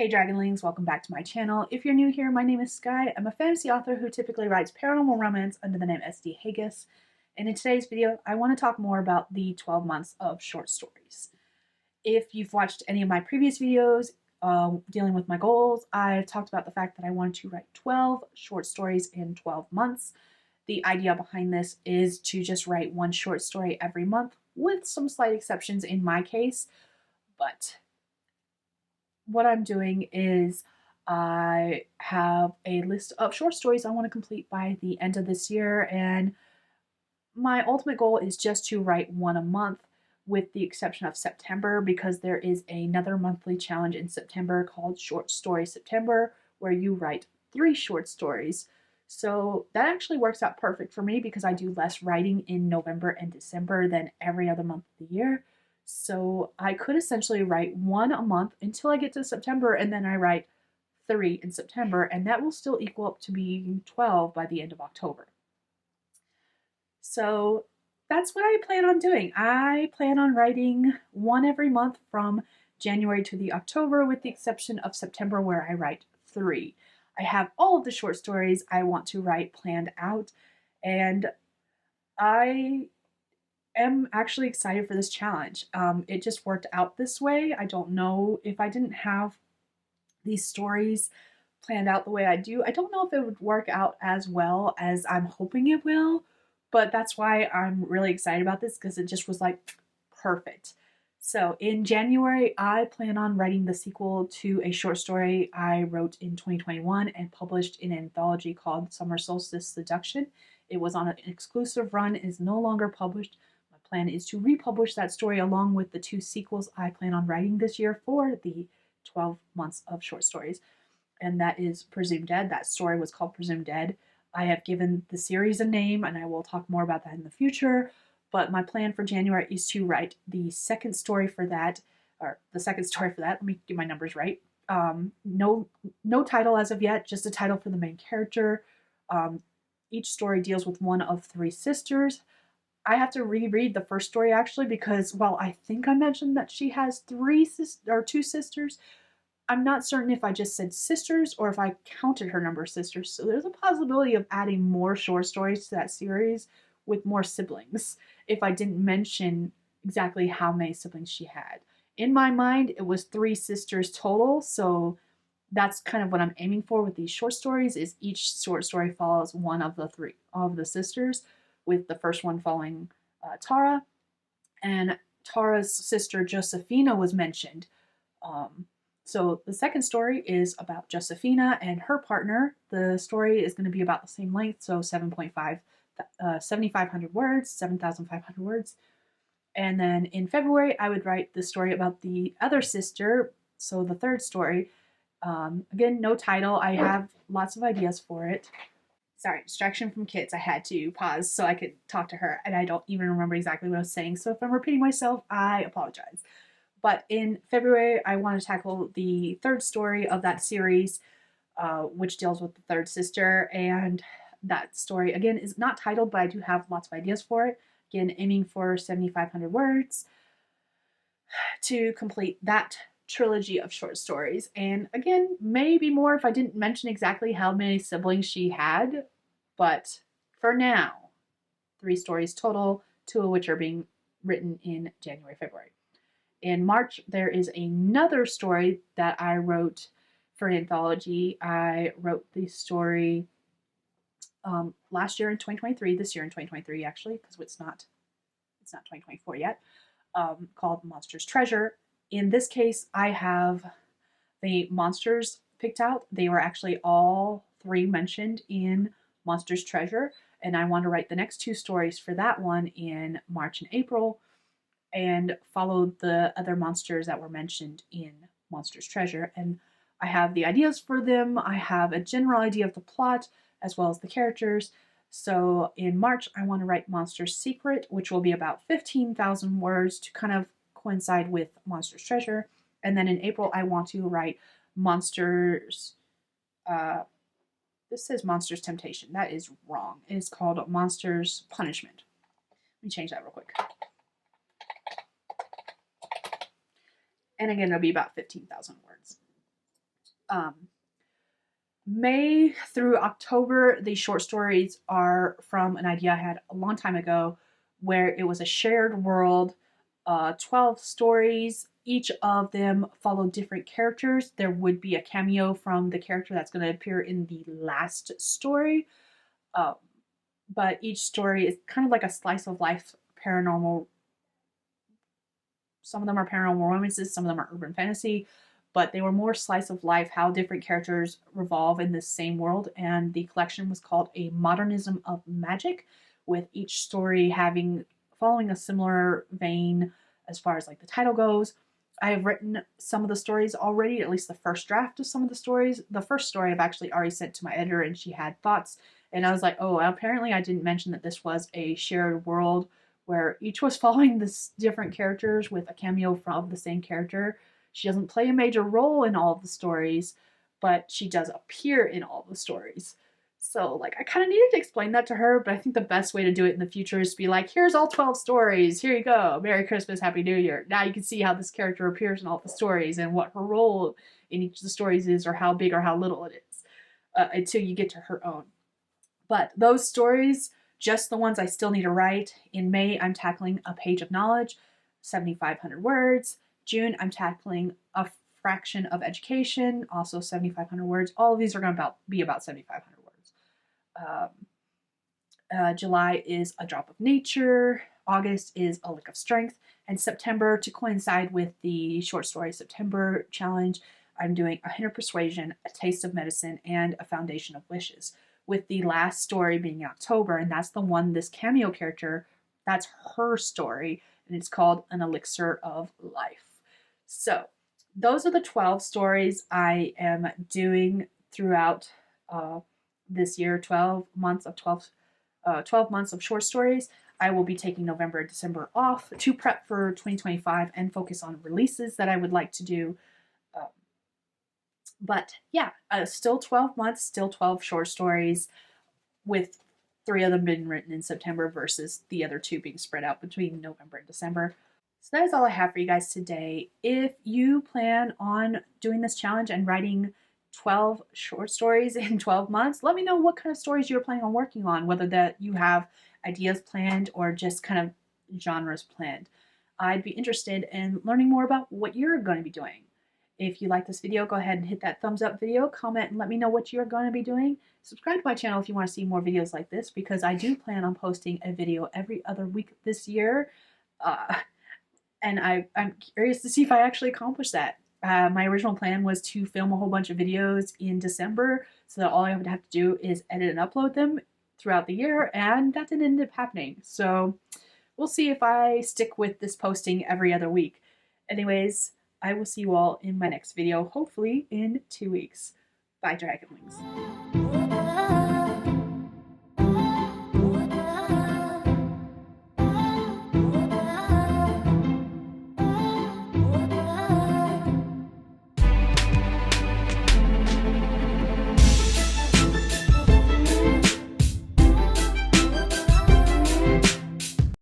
Hey Dragonlings, welcome back to my channel. If you're new here, my name is Skye. I'm a fantasy author who typically writes paranormal romance under the name SD Hegyes. And in today's video, I want to talk more about the 12 months of short stories. If you've watched any of my previous videos dealing with my goals, I've talked about the fact that I wanted to write 12 short stories in 12 months. The idea behind this is to just write one short story every month, with some slight exceptions in my case, but what I'm doing is I have a list of short stories I want to complete by the end of this year, and my ultimate goal is just to write one a month, with the exception of September, because there is another monthly challenge in September called Short Story September, where you write 3 short stories. So that actually works out perfect for me because I do less writing in November and December than every other month of the year. So I could essentially write 1 a month until I get to September, and then I write 3 in September, and that will still equal up to being 12 by the end of October. So that's what I plan on doing. I plan on writing 1 every month from January to the October, with the exception of September, where I write 3. I have all of the short stories I want to write planned out, and I am actually excited for this challenge. It just worked out this way. I don't know if I didn't have these stories planned out the way I do. I don't know if it would work out as well as I'm hoping it will, but that's why I'm really excited about this, because it just was like perfect. So in January, I plan on writing the sequel to a short story I wrote in 2021 and published in an anthology called Summer Solstice Seduction. It was on an exclusive run, is no longer published. My plan is to republish that story along with the 2 sequels I plan on writing this year for the 12 months of short stories. And that is Presumed Dead. That story was called Presumed Dead. I have given the series a name, and I will talk more about that in the future. But my plan for January is to write the second story for that, Let me get my numbers right. No title as of yet, just a title for the main character. Each story deals with one of 3 sisters. I have to reread the first story actually, because while I think I mentioned that she has 2 sisters, I'm not certain if I just said sisters or if I counted her number of sisters. So there's a possibility of adding more short stories to that series with more siblings if I didn't mention exactly how many siblings she had. In my mind, it was 3 sisters total, so that's kind of what I'm aiming for with these short stories, is each short story follows one of the 3 of the sisters, with the first one following Tara, and Tara's sister Josephina was mentioned. So the second story is about Josephina and her partner. The story is going to be about the same length, so 7,500 words, 7,500 words. And then in February, I would write the story about the other sister, so the third story. Again, no title. I have lots of ideas for it. Sorry, distraction from kids. I had to pause so I could talk to her, and I don't even remember exactly what I was saying. So if I'm repeating myself, I apologize. But in February, I want to tackle the third story of that series, which deals with the third sister. And that story, again, is not titled, but I do have lots of ideas for it. Again, aiming for 7,500 words to complete that trilogy of short stories. And again, maybe more if I didn't mention exactly how many siblings she had. But for now, 3 stories total, 2 of which are being written in January, February. In March, there is another story that I wrote for an anthology. I wrote the story last year in 2023, this year in 2023 actually, because it's not 2024 yet, called Monster's Treasure. In this case, I have the monsters picked out. They were actually all 3 mentioned in Monster's Treasure, and I want to write the next 2 stories for that one in March and April, and followed the other monsters that were mentioned in Monster's Treasure. And I have the ideas for them. I have a general idea of the plot as well as the characters. So in March, I want to write Monster's Secret, which will be about 15,000 words to kind of coincide with Monster's Treasure. And then in April, I want to write Monsters... this says Monster's Temptation. That is wrong. It is called Monster's Punishment. Let me change that real quick. And again, it'll be about 15,000 words. May through October, these short stories are from an idea I had a long time ago where it was a shared world, 12 stories. Each of them follow different characters. There would be a cameo from the character that's going to appear in the last story. Uh, but each story is kind of like a slice of life paranormal. Some of them are paranormal romances, some of them are urban fantasy, but they were more slice of life, how different characters revolve in this same world. And the collection was called A Modernism of Magic, with each story following a similar vein as far as like the title goes. I have written some of the stories already, at least the first draft of some of the stories. The first story I've actually already sent to my editor and she had thoughts. And I was like, oh, apparently I didn't mention that this was a shared world where each was following this different characters with a cameo from the same character. She doesn't play a major role in all of the stories, but she does appear in all the stories. So, like, I kind of needed to explain that to her, but I think the best way to do it in the future is to be like, here's all 12 stories. Here you go. Merry Christmas, Happy New Year. Now you can see how this character appears in all the stories and what her role in each of the stories is, or how big or how little it is, until you get to her own. But those stories, just the ones I still need to write. In May, I'm tackling A Page of Knowledge, 7,500 words. June, I'm tackling A Fraction of Education, also 7,500 words. All of these are going to be about 7,500 words. July is A Drop of Nature. August is A Lick of Strength. And September, to coincide with the Short Story September challenge, I'm doing A Hint of Persuasion, A Taste of Medicine, and A Foundation of Wishes, with the last story being October, and that's the one, this cameo character, that's her story, and it's called An Elixir of Life. So those are the 12 stories I am doing throughout this year, 12 months of short stories. I will be taking November and December off to prep for 2025 and focus on releases that I would like to do. But yeah, still 12 months, still 12 short stories, with 3 of them being written in September versus the other 2 being spread out between November and December. So that is all I have for you guys today. If you plan on doing this challenge and writing 12 short stories in 12 months, let me know what kind of stories you're planning on working on, whether that you have ideas planned or just kind of genres planned. I'd be interested in learning more about what you're going to be doing. If you like this video, go ahead and hit that thumbs up video, comment, and let me know what you're going to be doing. Subscribe to my channel if you want to see more videos like this, because I do plan on posting a video every other week this year. And I'm curious to see if I actually accomplish that. My original plan was to film a whole bunch of videos in December so that all I would have to do is edit and upload them throughout the year, and that didn't end up happening. So we'll see if I stick with this posting every other week. Anyways, I will see you all in my next video, hopefully in 2 weeks. Bye, Dragonlings.